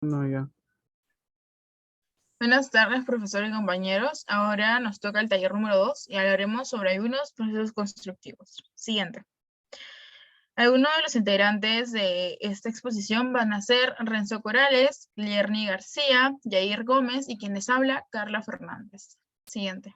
No, ya. Buenas tardes, profesor y compañeros. Ahora nos toca el taller número 2 y hablaremos sobre algunos procesos constructivos. Siguiente. Algunos de los integrantes de esta exposición van a ser Renzo Corales, Lierni García, Yair Gómez y quien les habla, Carla Fernández. Siguiente.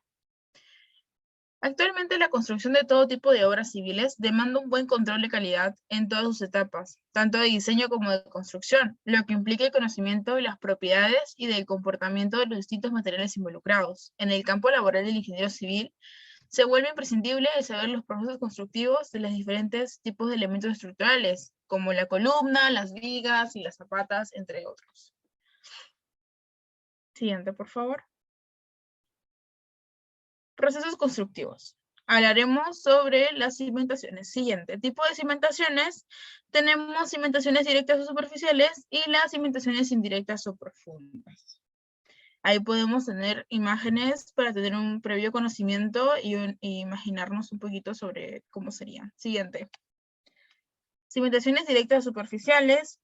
Actualmente la construcción de todo tipo de obras civiles demanda un buen control de calidad en todas sus etapas, tanto de diseño como de construcción, lo que implica el conocimiento de las propiedades y del comportamiento de los distintos materiales involucrados. En el campo laboral del ingeniero civil, se vuelve imprescindible el saber los procesos constructivos de los diferentes tipos de elementos estructurales, como la columna, las vigas y las zapatas, entre otros. Siguiente, por favor. Procesos constructivos. Hablaremos sobre las cimentaciones. Siguiente tipo de cimentaciones. Tenemos cimentaciones directas o superficiales y las cimentaciones indirectas o profundas. Ahí podemos tener imágenes para tener un previo conocimiento y imaginarnos un poquito sobre cómo serían. Siguiente. Cimentaciones directas o superficiales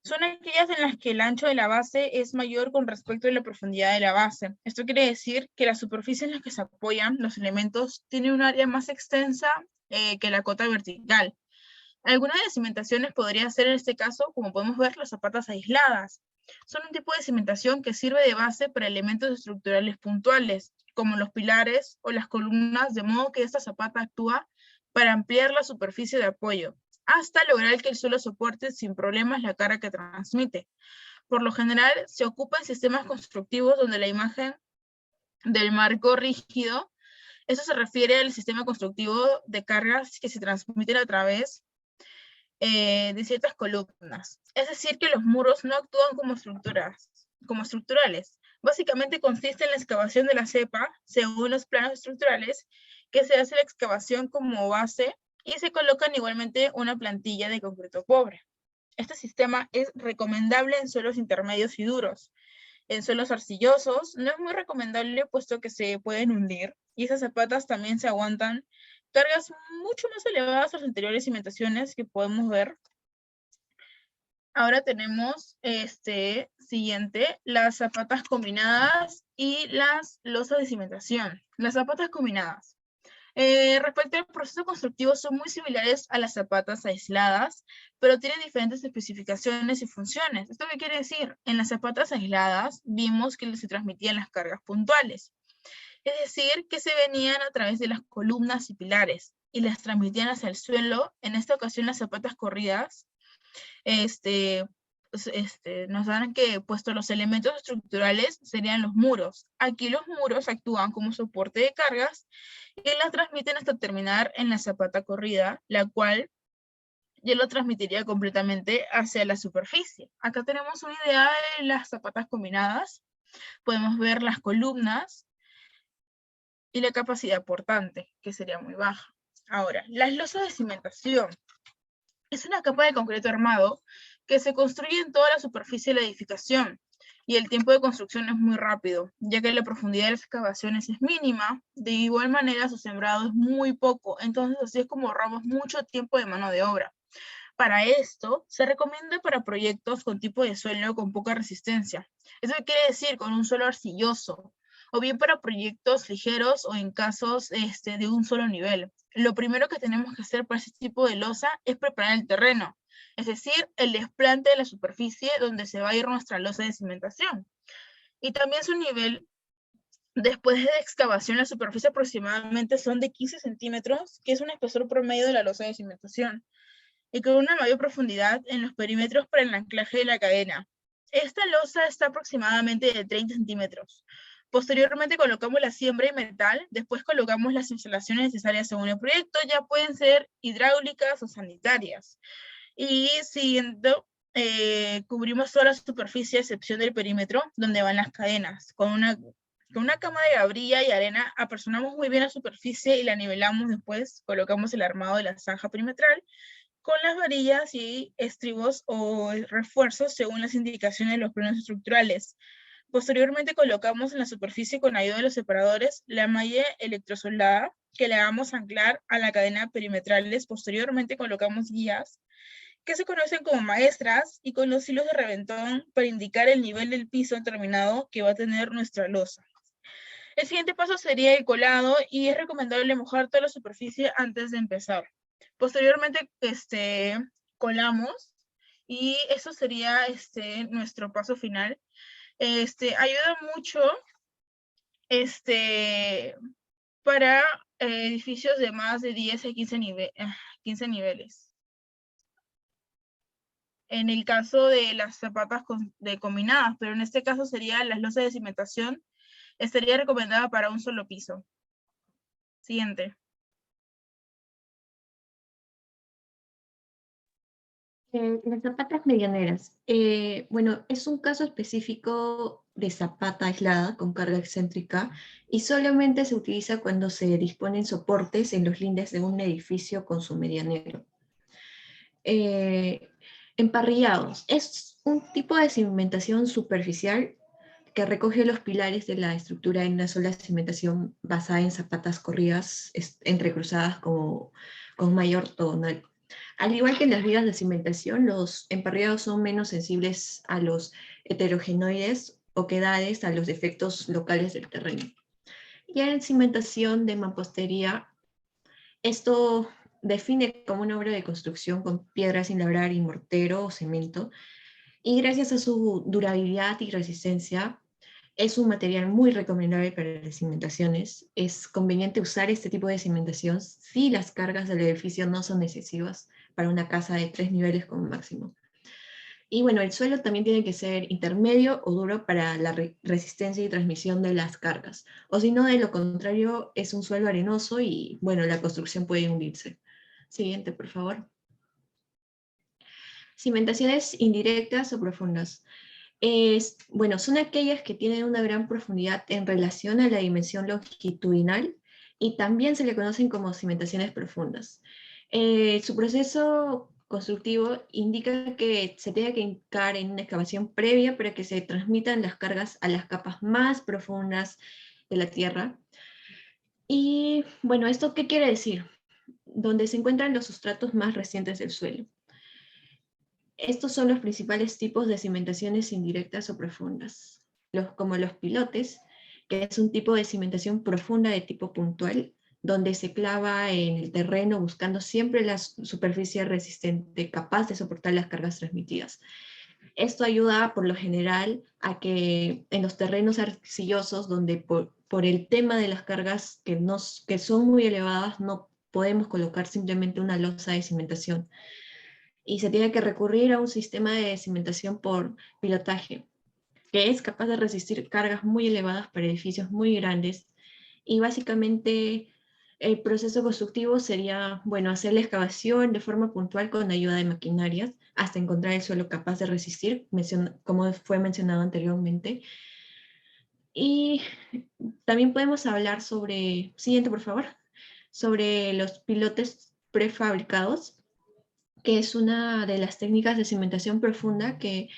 son aquellas en las que el ancho de la base es mayor con respecto a la profundidad de la base. Esto quiere decir que la superficie en la que se apoyan los elementos tiene un área más extensa que la cota vertical. Algunas de las cimentaciones podría ser en este caso, como podemos ver, las zapatas aisladas. Son un tipo de cimentación que sirve de base para elementos estructurales puntuales, como los pilares o las columnas, de modo que esta zapata actúa para ampliar la superficie de apoyo, hasta lograr que el suelo soporte sin problemas la carga que transmite. Por lo general, se ocupa en sistemas constructivos donde la imagen del marco rígido, eso se refiere al sistema constructivo de cargas que se transmiten a través de ciertas columnas. Es decir, que los muros no actúan como estructurales. Básicamente consiste en la excavación de la cepa, según los planos estructurales, que se hace la excavación como base y se colocan igualmente una plantilla de concreto pobre. Este sistema es recomendable en suelos intermedios y duros. En suelos arcillosos no es muy recomendable puesto que se pueden hundir y esas zapatas también se aguantan cargas mucho más elevadas a las anteriores cimentaciones que podemos ver. Ahora tenemos siguiente, las zapatas combinadas y las losas de cimentación. Las zapatas combinadas. Respecto al proceso constructivo, son muy similares a las zapatas aisladas, pero tienen diferentes especificaciones y funciones. ¿Esto qué quiere decir? En las zapatas aisladas vimos que se transmitían las cargas puntuales, es decir, que se venían a través de las columnas y pilares y las transmitían hacia el suelo. En esta ocasión, las zapatas corridas nos dan que, puesto los elementos estructurales serían los muros. Aquí los muros actúan como soporte de cargas y las transmiten hasta terminar en la zapata corrida, la cual ya lo transmitiría completamente hacia la superficie. Acá tenemos una idea de las zapatas combinadas. Podemos ver las columnas y la capacidad portante, que sería muy baja. Ahora, las losas de cimentación. Es una capa de concreto armado que se construye en toda la superficie de la edificación y el tiempo de construcción es muy rápido, ya que la profundidad de las excavaciones es mínima. De igual manera, su sembrado es muy poco, entonces así es como ahorramos mucho tiempo de mano de obra. Para esto, se recomienda para proyectos con tipo de suelo con poca resistencia. Eso quiere decir con un suelo arcilloso, o bien para proyectos ligeros o en casos de un solo nivel. Lo primero que tenemos que hacer para este tipo de losa es preparar el terreno, es decir, el desplante de la superficie donde se va a ir nuestra losa de cimentación. Y también su nivel, después de excavación, la superficie aproximadamente son de 15 centímetros, que es un espesor promedio de la losa de cimentación, y con una mayor profundidad en los perímetros para el anclaje de la cadena. Esta losa está aproximadamente de 30 centímetros. Posteriormente colocamos la siembra y metal, después colocamos las instalaciones necesarias según el proyecto, ya pueden ser hidráulicas o sanitarias. Y siguiendo, cubrimos toda la superficie a excepción del perímetro donde van las cadenas. Con una cama de gabrilla y arena apersonamos muy bien la superficie y la nivelamos después, colocamos el armado de la zanja perimetral con las varillas y estribos o refuerzos según las indicaciones de los planos estructurales. Posteriormente colocamos en la superficie con ayuda de los separadores la malla electrosoldada que le vamos a anclar a la cadena perimetrales. Posteriormente colocamos guías que se conocen como maestras, y con los hilos de reventón para indicar el nivel del piso determinado que va a tener nuestra losa. El siguiente paso sería el colado, y es recomendable mojar toda la superficie antes de empezar. Posteriormente, colamos, y eso sería nuestro paso final. Ayuda mucho para edificios de más de 10 a 15 niveles. En el caso de las zapatas combinadas, pero en este caso serían las losas de cimentación, estaría recomendada para un solo piso. Siguiente. Las zapatas medianeras. Bueno, es un caso específico de zapata aislada con carga excéntrica y solamente se utiliza cuando se disponen soportes en los lindes de un edificio con su medianero. Emparrillados. Es un tipo de cimentación superficial que recoge los pilares de la estructura en una sola cimentación basada en zapatas corridas entrecruzadas con mayor ortogonal. Al igual que en las vigas de cimentación, los emparrillados son menos sensibles a los heterogenoides oquedades, a los defectos locales del terreno. Y en cimentación de mampostería, esto define como una obra de construcción con piedra sin labrar y mortero o cemento, y gracias a su durabilidad y resistencia, es un material muy recomendable para las cimentaciones. Es conveniente usar este tipo de cimentación si las cargas del edificio no son excesivas para una casa de 3 niveles como máximo. Y bueno, el suelo también tiene que ser intermedio o duro para la resistencia y transmisión de las cargas. O si no, de lo contrario, es un suelo arenoso y bueno, la construcción puede hundirse. Siguiente, por favor. Cimentaciones indirectas o profundas. Bueno, son aquellas que tienen una gran profundidad en relación a la dimensión longitudinal y también se le conocen como cimentaciones profundas. Su proceso constructivo indica que se tiene que hincar en una excavación previa para que se transmitan las cargas a las capas más profundas de la tierra. Y bueno, ¿esto qué quiere decir? Donde se encuentran los sustratos más recientes del suelo. Estos son los principales tipos de cimentaciones indirectas o profundas, como los pilotes, que es un tipo de cimentación profunda de tipo puntual, donde se clava en el terreno buscando siempre la superficie resistente, capaz de soportar las cargas transmitidas. Esto ayuda por lo general a que en los terrenos arcillosos, donde por el tema de las cargas que son muy elevadas, no podemos colocar simplemente una losa de cimentación y se tiene que recurrir a un sistema de cimentación por pilotaje, que es capaz de resistir cargas muy elevadas para edificios muy grandes. Y básicamente el proceso constructivo sería, bueno, hacer la excavación de forma puntual con ayuda de maquinarias hasta encontrar el suelo capaz de resistir, como fue mencionado anteriormente. Y también podemos hablar sobre, siguiente por favor, sobre los pilotes prefabricados, que es una de las técnicas de cimentación profunda que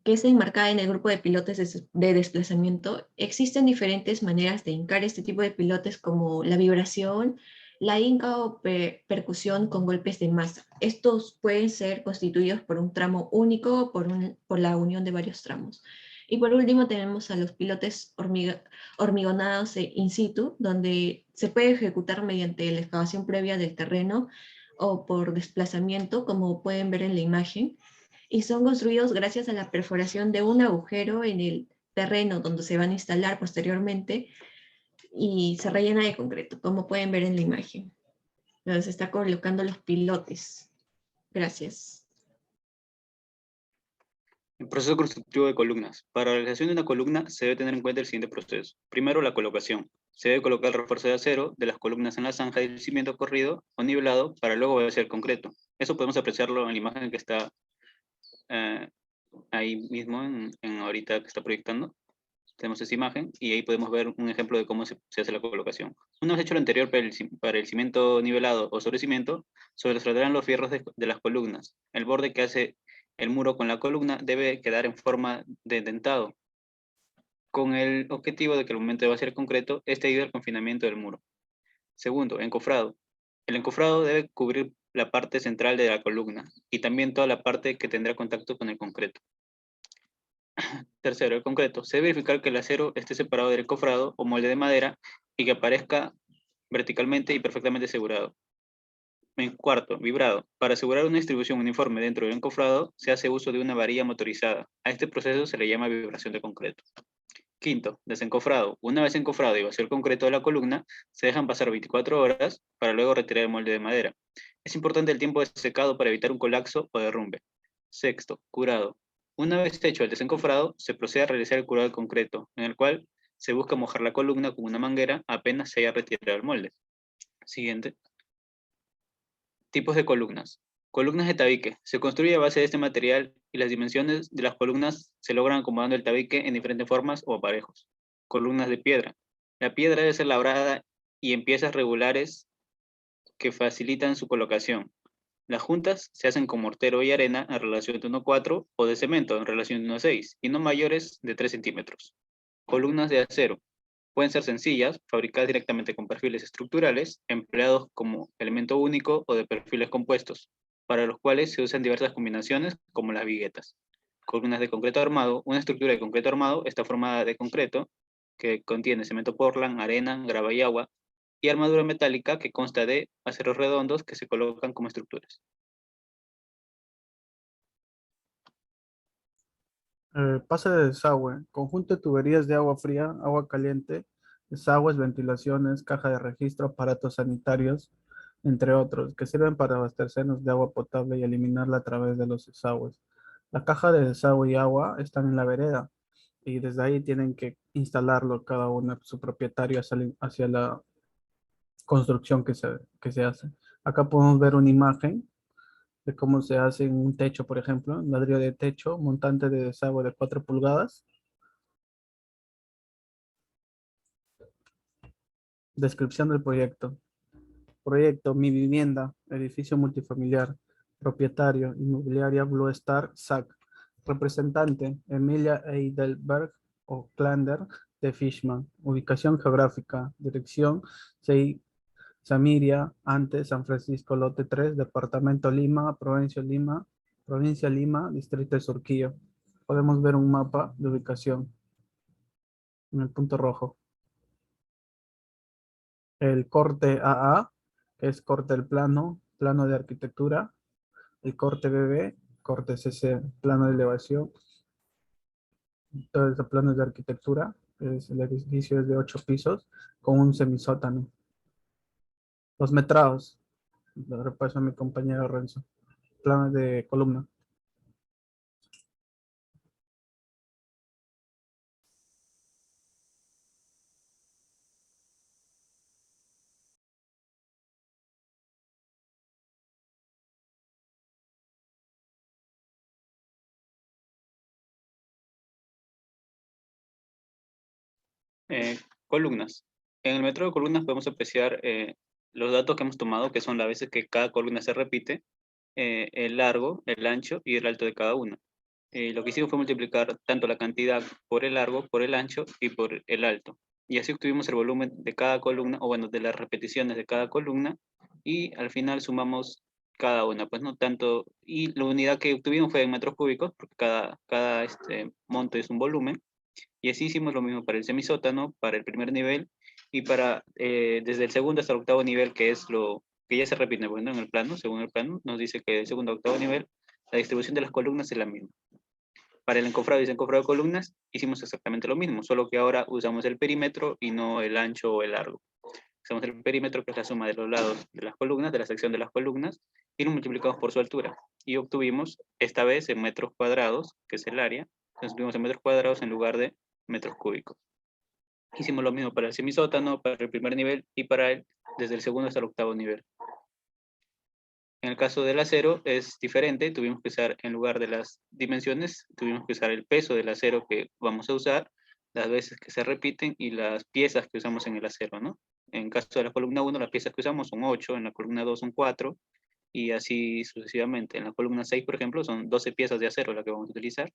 es enmarcada en el grupo de pilotes de desplazamiento. Existen diferentes maneras de hincar este tipo de pilotes, como la vibración, la hinca o percusión con golpes de masa. Estos pueden ser constituidos por un tramo único o por la unión de varios tramos. Y por último tenemos a los pilotes hormigonados in situ, donde se puede ejecutar mediante la excavación previa del terreno o por desplazamiento, como pueden ver en la imagen, y son construidos gracias a la perforación de un agujero en el terreno donde se van a instalar posteriormente y se rellena de concreto, como pueden ver en la imagen. Donde se está colocando los pilotes. Gracias. El proceso constructivo de columnas. Para la realización de una columna se debe tener en cuenta el siguiente proceso. Primero, la colocación. Se debe colocar el refuerzo de acero de las columnas en la zanja del cimiento corrido o nivelado para luego hacer el concreto. Eso podemos apreciarlo en la imagen que está ahí mismo, en ahorita que está proyectando. Tenemos esa imagen y ahí podemos ver un ejemplo de cómo se hace la colocación. Una vez hecho lo anterior para el cimiento nivelado o sobre cimiento, sobresaldrán los fierros de las columnas. El borde que hace el muro con la columna debe quedar en forma de dentado, con el objetivo de que al momento de vaciar el concreto, este ayude al confinamiento del muro. Segundo, encofrado. El encofrado debe cubrir la parte central de la columna y también toda la parte que tendrá contacto con el concreto. Tercero, el concreto. Se debe verificar que el acero esté separado del encofrado o molde de madera y que aparezca verticalmente y perfectamente asegurado. En cuarto, vibrado. Para asegurar una distribución uniforme dentro del encofrado, se hace uso de una varilla motorizada. A este proceso se le llama vibración de concreto. Quinto, desencofrado. Una vez encofrado y vacío el concreto de la columna, se dejan pasar 24 horas para luego retirar el molde de madera. Es importante el tiempo de secado para evitar un colapso o derrumbe. Sexto, curado. Una vez hecho el desencofrado, se procede a realizar el curado del concreto, en el cual se busca mojar la columna con una manguera apenas se haya retirado el molde. Siguiente. Tipos de columnas. Columnas de tabique. Se construye a base de este material y las dimensiones de las columnas se logran acomodando el tabique en diferentes formas o aparejos. Columnas de piedra. La piedra debe ser labrada y en piezas regulares que facilitan su colocación. Las juntas se hacen con mortero y arena en relación de 1,4 o de cemento en relación de 1,6 y no mayores de 3 centímetros. Columnas de acero. Pueden ser sencillas, fabricadas directamente con perfiles estructurales, empleados como elemento único o de perfiles compuestos, para los cuales se usan diversas combinaciones como las viguetas. Columnas de concreto armado. Una estructura de concreto armado está formada de concreto, que contiene cemento Portland, arena, grava y agua, y armadura metálica que consta de aceros redondos que se colocan como estructuras. Pase de desagüe. Conjunto de tuberías de agua fría, agua caliente, desagües, ventilaciones, caja de registro, aparatos sanitarios, entre otros, que sirven para abastecernos de agua potable y eliminarla a través de los desagües. La caja de desagüe y agua están en la vereda y desde ahí tienen que instalarlo cada uno, su propietario hacia la construcción que se hace. Acá podemos ver una imagen de cómo se hace en un techo, por ejemplo, un ladrillo de techo, montante de desagüe de 4 pulgadas. Descripción del proyecto. Proyecto Mi Vivienda, edificio multifamiliar, propietario, inmobiliaria Blue Star, SAC. Representante, Emilia Eidelberg o Klander de Fishman. Ubicación geográfica, dirección 6 Samiria, ante San Francisco, lote 3, departamento Lima, provincia Lima, distrito de Surquillo. Podemos ver un mapa de ubicación en el punto rojo. El corte AA, que es corte del plano, plano de arquitectura. El corte BB, corte CC, plano de elevación. Todo ese plano de arquitectura. El edificio es de 8 pisos con un semisótano. Los metrados. Lo repaso a mi compañero Renzo. Plano de columna. Columnas. En el método de columnas podemos apreciar los datos que hemos tomado, que son las veces que cada columna se repite, el largo, el ancho y el alto de cada una. Lo que hicimos fue multiplicar tanto la cantidad por el largo, por el ancho y por el alto. Y así obtuvimos el volumen de cada columna, o bueno, de las repeticiones de cada columna, y al final sumamos cada una, pues no tanto, y la unidad que obtuvimos fue en metros cúbicos, porque cada monto es un volumen, y así hicimos lo mismo para el semisótano, para el primer nivel, y para desde el segundo hasta el octavo nivel, que es lo que ya se repite, bueno, en el plano, según el plano, nos dice que del segundo a octavo nivel, la distribución de las columnas es la misma. Para el encofrado y desencofrado de columnas, hicimos exactamente lo mismo, solo que ahora usamos el perímetro y no el ancho o el largo. Usamos el perímetro, que es la suma de los lados de las columnas, de la sección de las columnas, y lo multiplicamos por su altura. Y obtuvimos, esta vez, en metros cuadrados, que es el área, entonces obtuvimos en metros cuadrados en lugar de metros cúbicos. Hicimos lo mismo para el semisótano, para el primer nivel y para desde el segundo hasta el octavo nivel. En el caso del acero es diferente, tuvimos que usar, en lugar de las dimensiones, tuvimos que usar el peso del acero que vamos a usar, las veces que se repiten y las piezas que usamos en el acero, ¿no? En caso de la columna 1, las piezas que usamos son 8, en la columna 2 son 4, y así sucesivamente. En la columna 6, por ejemplo, son 12 piezas de acero las que vamos a utilizar.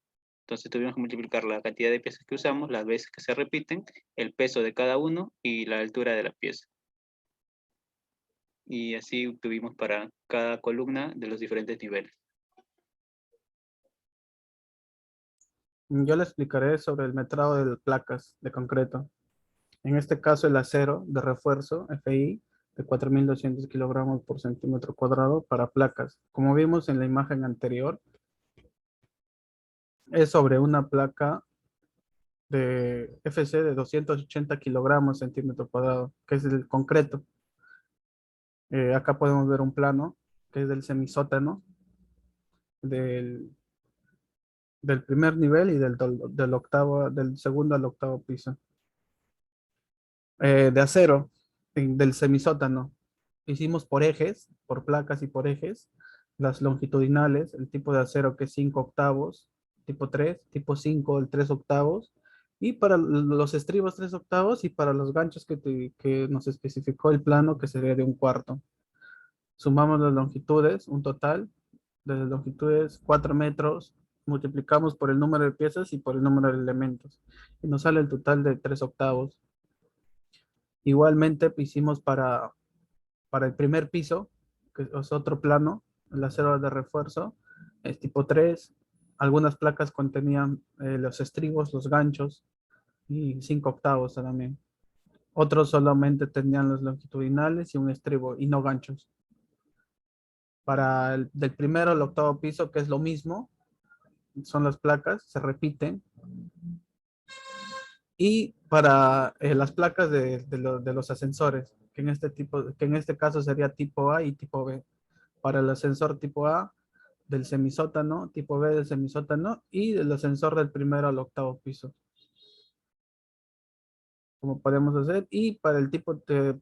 Entonces tuvimos que multiplicar la cantidad de piezas que usamos, las veces que se repiten, el peso de cada uno y la altura de la pieza. y así tuvimos para cada columna de los diferentes niveles. Yo le explicaré sobre el metrado de placas de concreto. En este caso, el acero de refuerzo, FI, de 4.200 kilogramos por centímetro cuadrado para placas. Como vimos en la imagen anterior, es sobre una placa de FC de 280 kilogramos centímetro cuadrado, que es el concreto. Acá podemos ver un plano, que es del semisótano, del primer nivel y del segundo al octavo piso. De acero, del semisótano. Hicimos por ejes, por placas y por ejes, las longitudinales, el tipo de acero que es 5 octavos, tipo 3, tipo 5, el 3 octavos, y para los estribos 3 octavos, y para los ganchos que nos especificó el plano, que sería de 1/4. Sumamos las longitudes, un total de las longitudes 4 metros, multiplicamos por el número de piezas y por el número de elementos, y nos sale el total de 3 octavos. Igualmente hicimos para el primer piso, que es otro plano, el acero de refuerzo, es tipo 3. Algunas placas contenían los estribos, los ganchos, y 5 octavos también. Otros solamente tenían los longitudinales y un estribo, y no ganchos. Para del primero al octavo piso, que es lo mismo, son las placas, se repiten. Y para las placas de los ascensores, que en este caso sería tipo A y tipo B. Para el ascensor tipo A del semisótano, tipo B del semisótano y del ascensor del primero al octavo piso. Como podemos hacer. Y para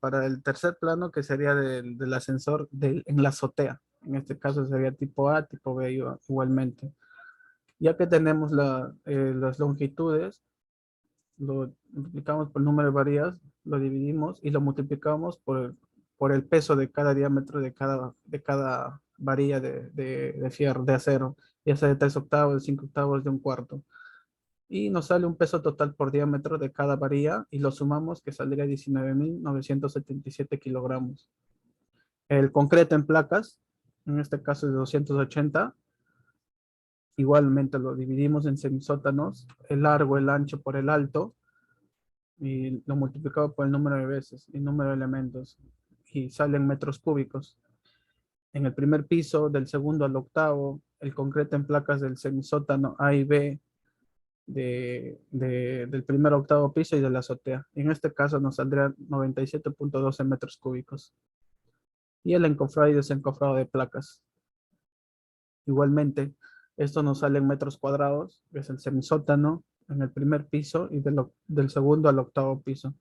para el tercer plano, que sería del ascensor en la azotea. En este caso sería tipo A, tipo B igualmente. Ya que tenemos las longitudes, lo multiplicamos por el número de varillas, lo dividimos y lo multiplicamos por el peso de cada diámetro de cada varilla de fierro, de acero, ya sea de 3 octavos, de 5 octavos, de 1/4. Y nos sale un peso total por diámetro de cada varilla y lo sumamos, que saldría 19.977 kilogramos. El concreto en placas, en este caso es de 280, igualmente lo dividimos en semisótanos, el largo, el ancho por el alto, y lo multiplicamos por el número de veces, el número de elementos, y salen metros cúbicos. En el primer piso, del segundo al octavo, el concreto en placas del semisótano A y B, del primer a octavo piso y de la azotea. En este caso nos saldrían 97.12 metros cúbicos. Y el encofrado y desencofrado de placas. Igualmente, esto nos sale en metros cuadrados, que es el semisótano en el primer piso y del segundo al octavo piso.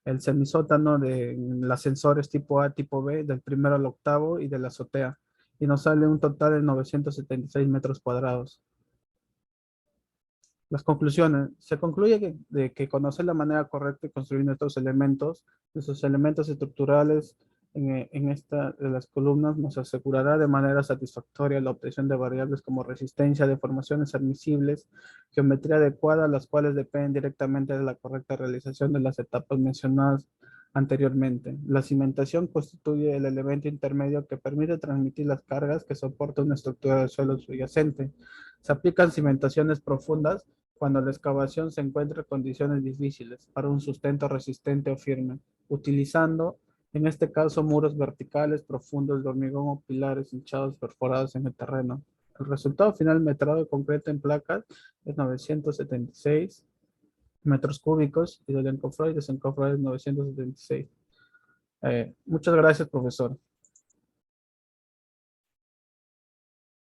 El semisótano del ascensor es tipo A, tipo B, del primero al octavo y de la azotea. Y nos sale un total de 976 metros cuadrados. Las conclusiones. Se concluye de que conocer la manera correcta de construir nuestros elementos estructurales de las columnas nos asegurará de manera satisfactoria la obtención de variables como resistencia, deformaciones admisibles, geometría adecuada, las cuales dependen directamente de la correcta realización de las etapas mencionadas anteriormente. La cimentación constituye el elemento intermedio que permite transmitir las cargas que soporta una estructura de suelo subyacente. Se aplican cimentaciones profundas cuando la excavación se encuentra en condiciones difíciles para un sustento resistente o firme, utilizando en este caso muros verticales profundos de hormigón o pilares hinchados perforados en el terreno. El resultado final metrado de concreto en placas es 976 metros cúbicos y del encofrado y desencofrado es 976. Muchas gracias, profesor.